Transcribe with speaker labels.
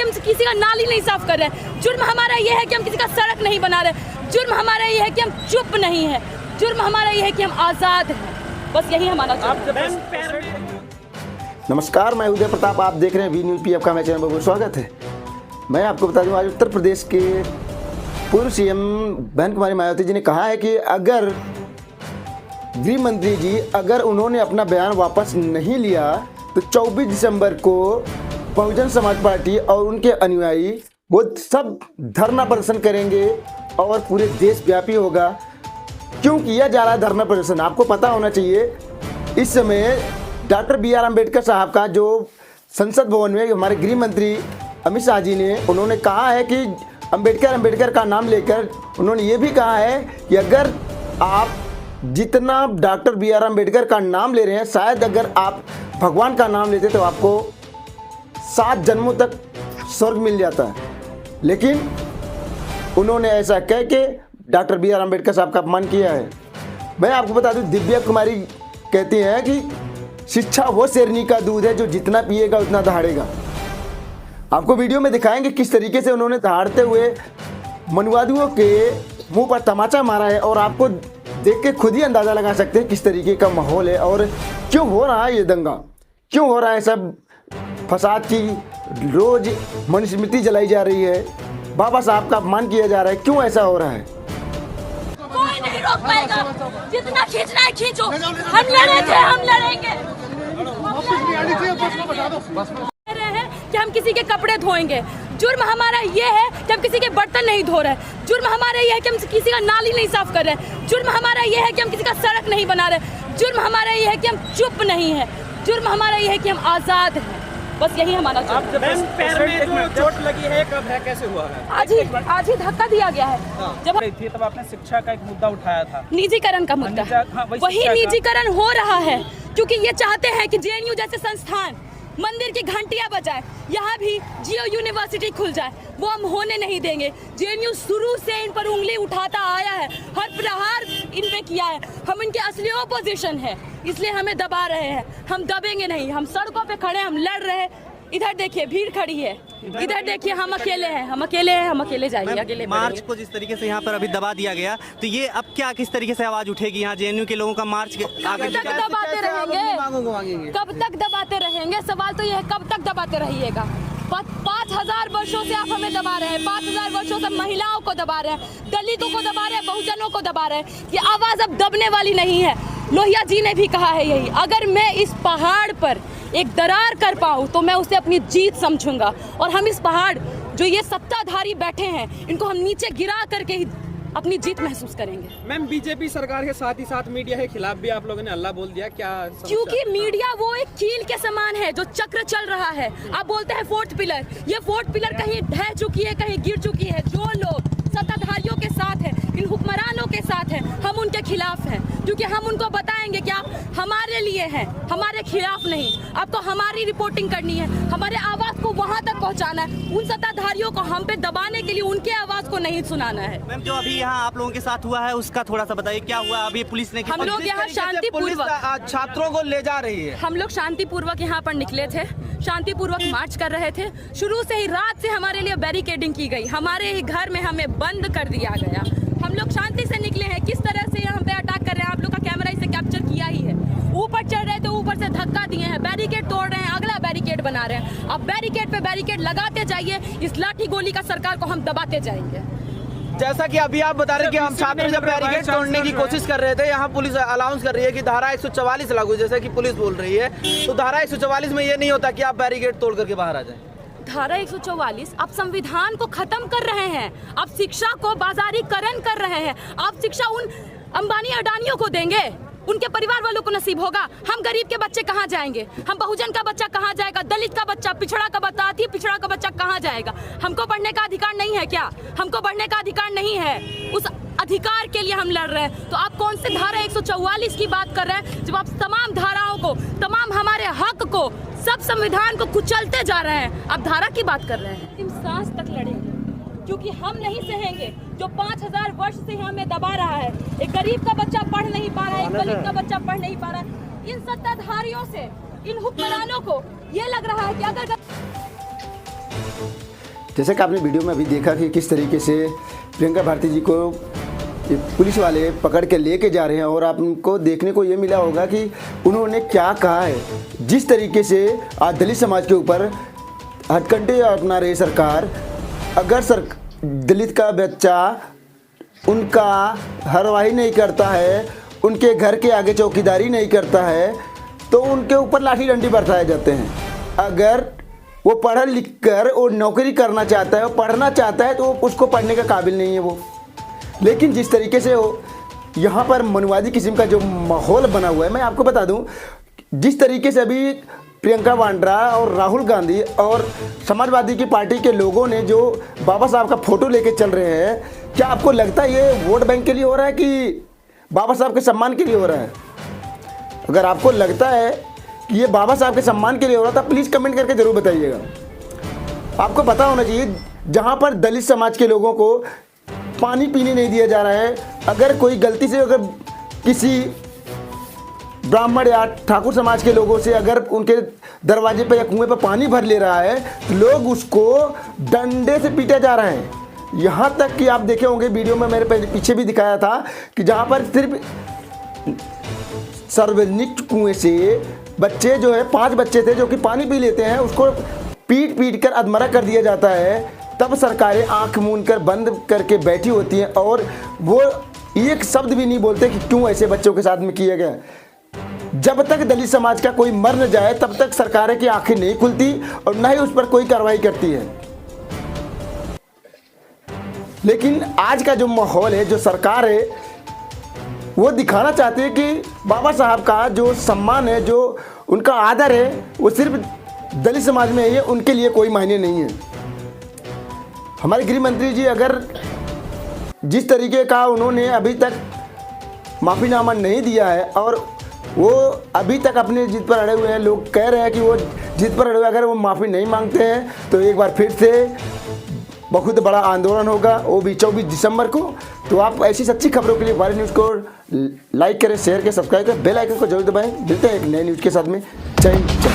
Speaker 1: कि हम किसी का नाली नहीं साफ कर रहे हैं। जुर्म हमारा ये है कि हम किसी का सड़क नहीं बना रहे। जुर्म हमारा ये है कि हम चुप नहीं है। जुर्म हमारा ये है कि हम आज़ाद हैं। बस यही हमारा
Speaker 2: नमस्कार, मैं उदय प्रताप, आप देख रहे हैं वी न्यूज़ PF का मेरे चैनल पर स्वागत है। मैं आपको बता दूं, आज उत्तर प्रदेश के पूर्व CM बहन कुमारी मायावती जी ने कहा है कि अगर गृह मंत्री जी उन्होंने अपना बयान वापस नहीं लिया तो 24 दिसंबर को बहुजन समाज पार्टी और उनके अनुयायी वो सब धरना प्रदर्शन करेंगे और पूरे देश व्यापी होगा। क्यों किया जा रहा है धरना प्रदर्शन? आपको पता होना चाहिए, इस समय डॉक्टर BR अम्बेडकर साहब का जो संसद भवन में हमारे गृह मंत्री अमित शाह जी ने उन्होंने कहा है कि अम्बेडकर का नाम लेकर उन्होंने ये भी कहा है कि अगर आप जितना डॉक्टर BR अम्बेडकर का नाम ले रहे हैं, शायद अगर आप भगवान का नाम लेते तो आपको 7 जन्मों तक स्वर्ग मिल जाता है। लेकिन उन्होंने ऐसा कह के डॉक्टर BR अम्बेडकर साहब का अपमान किया है। मैं आपको बता दूं, दिव्या कुमारी कहती हैं कि शिक्षा वो शेरनी का दूध है जो जितना पिएगा उतना दहाड़ेगा। आपको वीडियो में दिखाएंगे किस तरीके से उन्होंने दहाड़ते हुए मनुवादियों के मुंह पर तमाचा मारा है, और आपको देख के खुद ही अंदाज़ा लगा सकते हैं किस तरीके का माहौल है और क्यों हो रहा है ये दंगा, क्यों हो रहा है सब फसाद की रोज मनुस्मृति जलाई जा रही है, बाबा साहब का अपमान किया जा रहा है, क्यों ऐसा हो रहा है?
Speaker 1: कोई नहीं रोक पाएगा। जितना खींचना है खींचो, हम लड़े थे, हम लड़ेंगे। रहे हैं कि हम किसी के कपड़े धोएंगे। जुर्म हमारा ये है कि हम किसी के बर्तन नहीं धो रहे। जुर्म हमारा ये है कि हम किसी का नाली नहीं साफ कर रहे। जुर्म हमारा ये है कि हम किसी का सड़क नहीं बना रहे। जुर्म हमारा ये है कि हम चुप नहीं है। जुर्म हमारा ये है कि हम आज़ाद हैं। बस यही हमारा
Speaker 3: पैर में जो चोट लगी है, कब है, कैसे हुआ है?
Speaker 1: आज ही धक्का दिया गया है।
Speaker 3: जब थी तब आपने शिक्षा का एक मुद्दा उठाया था,
Speaker 1: निजीकरण का मुद्दा। वही निजीकरण हो रहा है क्योंकि ये चाहते हैं कि JNU जैसे संस्थान मंदिर की घंटियां बजाए, यहाँ भी जियो यूनिवर्सिटी खुल जाए। वो हम होने नहीं देंगे। JNU शुरू से इन पर उंगली उठाता आया है, हर प्रहार इन पे किया है। हम इनके असली ऑपोजिशन है, इसलिए हमें दबा रहे हैं। हम दबेंगे नहीं, हम सड़कों पे खड़े, हम लड़ रहे हैं। इधर देखिए भीड़ खड़ी है, इधर देखिए हम अकेले हैं, हम अकेले जाएंगे, अकेले
Speaker 4: मार्च को जिस तरीके से यहाँ पर अभी दबा दिया गया, तो ये अब क्या किस तरीके से आवाज उठेगी यहाँ JNU के लोगों का मार्च
Speaker 1: कब तक दबाते रहेंगे? कब तक दबाते रहेंगे? सवाल तो ये है, कब तक दबाते रहिएगा? 5000 वर्षों से आप हमें दबा रहे हैं। 5000 वर्षों से महिलाओं को दबा रहे हैं, दलितों को दबा रहे हैं, बहुजनों को दबा रहे हैं। ये आवाज अब दबने वाली नहीं है। लोहिया जी ने भी कहा है यही, अगर मैं इस पहाड़ पर एक दरार कर पाऊँ तो मैं उसे अपनी जीत समझूंगा। और हम इस पहाड़ जो ये सत्ताधारी बैठे हैं, इनको हम नीचे गिरा करके ही अपनी जीत महसूस करेंगे।
Speaker 3: मैम, बीजेपी सरकार के साथ ही साथ मीडिया के खिलाफ भी आप लोगों ने हल्ला बोल दिया, क्या?
Speaker 1: क्योंकि मीडिया वो एक कील के समान है जो चक्र चल रहा है। आप बोलते हैं 4th पिलर, ये 4th पिलर कहीं ढह चुकी है, कहीं गिर चुकी है। जो लोग सत्ताधारियों के साथ हैं, इन हुक्मरानों के साथ हैं, हम उनके खिलाफ हैं। क्योंकि हम उनको बताएंगे कि आप हमारे लिए हैं, हमारे खिलाफ नहीं। आपको हमारी रिपोर्टिंग करनी है, हमारे आवाज को वहां तक पहुंचाना है। उन सत्ताधारियों को हम पे दबाने के लिए उनके आवाज को नहीं सुनाना है।
Speaker 4: मैम, जो अभी यहाँ आप लोगों के साथ हुआ है उसका थोड़ा सा बताइए, क्या हुआ? अभी पुलिस ने,
Speaker 1: हम लोग यहाँ शांतिपूर्वक
Speaker 3: छात्रों को ले जा रही है।
Speaker 1: हम लोग शांतिपूर्वक यहाँ पर निकले थे, शांतिपूर्वक मार्च कर रहे थे। शुरू से ही रात से हमारे लिए बैरिकेडिंग की गई, हमारे ही घर में हमें बंद कर दिया गया। हम लोग शांति से निकले हैं। किस तरह से यहाँ पे अटैक कर रहे हैं, आप लोग का कैमरा इसे कैप्चर किया ही है। ऊपर चढ़ रहे थे, ऊपर से धक्का दिए हैं, बैरिकेड तोड़ रहे हैं, अगला बैरिकेड बना रहे हैं। अब बैरिकेड पे बैरिकेड लगाते जाइए, इस लाठी गोली का सरकार को हम दबाते जाएंगे।
Speaker 5: जैसा कि अभी आप बता रहे हैं कि हम छात्र जब बैरिकेड तोड़ने की कोशिश कर रहे थे, यहाँ पुलिस अनाउंस कर रही है कि धारा 144 लागू, जैसे कि पुलिस बोल रही है। तो धारा 144 में ये नहीं होता कि आप बैरिकेड तोड़ करके बाहर आ जाएं।
Speaker 1: धारा 144 आप संविधान को खत्म कर रहे हैं, आप शिक्षा को बाजारीकरण कर रहे हैं। आप शिक्षा उन अंबानी अडानियों को देंगे, उनके परिवार वालों को नसीब होगा। हम गरीब के बच्चे कहाँ जाएंगे? हम बहुजन का बच्चा कहाँ जाएगा? दलित का बच्चा, पिछड़ा का बच्चा, अति पिछड़ा का बच्चा कहाँ जाएगा? हमको पढ़ने का अधिकार नहीं है क्या? हमको पढ़ने का अधिकार नहीं है? उस अधिकार के लिए हम लड़ रहे हैं। तो आप कौन से धारा 144 की बात कर रहे हैं जब आप तमाम धाराओं को, तमाम हमारे हक को, सब संविधान को कुचलते जा रहे हैं? आप धारा की बात कर रहे हैं। हम सांस तक लड़ेंगे क्योंकि हम नहीं सहेंगे जो 5000 वर्ष से हमें दबा रहा है। एक गरीब का बच्चा पढ़ नहीं पा रहा है, एक दलित का बच्चा पढ़ नहीं पा रहा है। इन सत्ताधारियों से, इन हुक्मरानों को ये लग रहा है कि अगर
Speaker 2: जैसे कि आपने वीडियो में अभी देखा कि किस तरीके से प्रियंका भारती जी को ये पुलिस वाले पकड़ के लेके जा रहे हैं, और आपको देखने को ये मिला होगा कि उन्होंने क्या कहा है। जिस तरीके से आज दलित समाज के ऊपर हथकंडे अपना रही सरकार, अगर दलित का बच्चा उनका हरवाही नहीं करता है, उनके घर के आगे चौकीदारी नहीं करता है, तो उनके ऊपर लाठी डंडी बरसाए जाते हैं। अगर वो पढ़ लिख कर और नौकरी करना चाहता है, वो पढ़ना चाहता है, तो उसको पढ़ने का काबिल नहीं है वो। लेकिन जिस तरीके से यहाँ पर मनुवादी किस्म का जो माहौल बना हुआ है, मैं आपको बता दूं, जिस तरीके से अभी प्रियंका वाड्रा और राहुल गांधी और समाजवादी की पार्टी के लोगों ने जो बाबा साहब का फोटो लेके चल रहे हैं, क्या आपको लगता है ये वोट बैंक के लिए हो रहा है कि बाबा साहब के सम्मान के लिए हो रहा है? अगर आपको लगता है कि ये बाबा साहब के सम्मान के लिए हो रहा था, प्लीज़ कमेंट करके ज़रूर बताइएगा। आपको पता होना चाहिए, जहाँ पर दलित समाज के लोगों को पानी पीने नहीं दिया जा रहा है, अगर कोई गलती से अगर किसी ब्राह्मण या ठाकुर समाज के लोगों से अगर उनके दरवाजे पर या कुएं पर पानी भर ले रहा है, तो लोग उसको डंडे से पीटा जा रहा है। यहाँ तक कि आप देखे होंगे वीडियो में मेरे पीछे भी दिखाया था कि जहाँ पर सिर्फ सार्वजनिक कुएं से बच्चे जो है 5 बच्चे थे जो कि पानी पी लेते हैं, उसको पीट पीट कर अधमरा कर दिया जाता है। तब सरकारें आंख मूंद कर बंद करके बैठी होती हैं और वो एक शब्द भी नहीं बोलते कि क्यों ऐसे बच्चों के साथ में किया गया। जब तक दलित समाज का कोई मर न जाए, तब तक सरकारें की आंखें नहीं खुलती और न ही उस पर कोई कार्रवाई करती है। लेकिन आज का जो माहौल है, जो सरकार है, वो दिखाना चाहते हैं कि बाबा साहब का जो सम्मान है, जो उनका आदर है, वो सिर्फ दलित समाज में है, उनके लिए कोई मायने नहीं है। हमारे गृह मंत्री जी अगर जिस तरीके का उन्होंने अभी तक माफ़ीनामा नहीं दिया है और वो अभी तक अपने जिद पर अड़े हुए हैं, लोग कह रहे हैं कि वो जिद पर अड़े हुए, अगर वो माफ़ी नहीं मांगते हैं तो एक बार फिर से बहुत बड़ा आंदोलन होगा, वो भी 24 दिसंबर को। तो आप ऐसी सच्ची खबरों के लिए वायरल न्यूज़ को लाइक करें, शेयर करें, सब्सक्राइब करें, बेल आइकन को जरूर दबाएं। मिलते हैं एक नए न्यूज़ के साथ में। जय हिंद।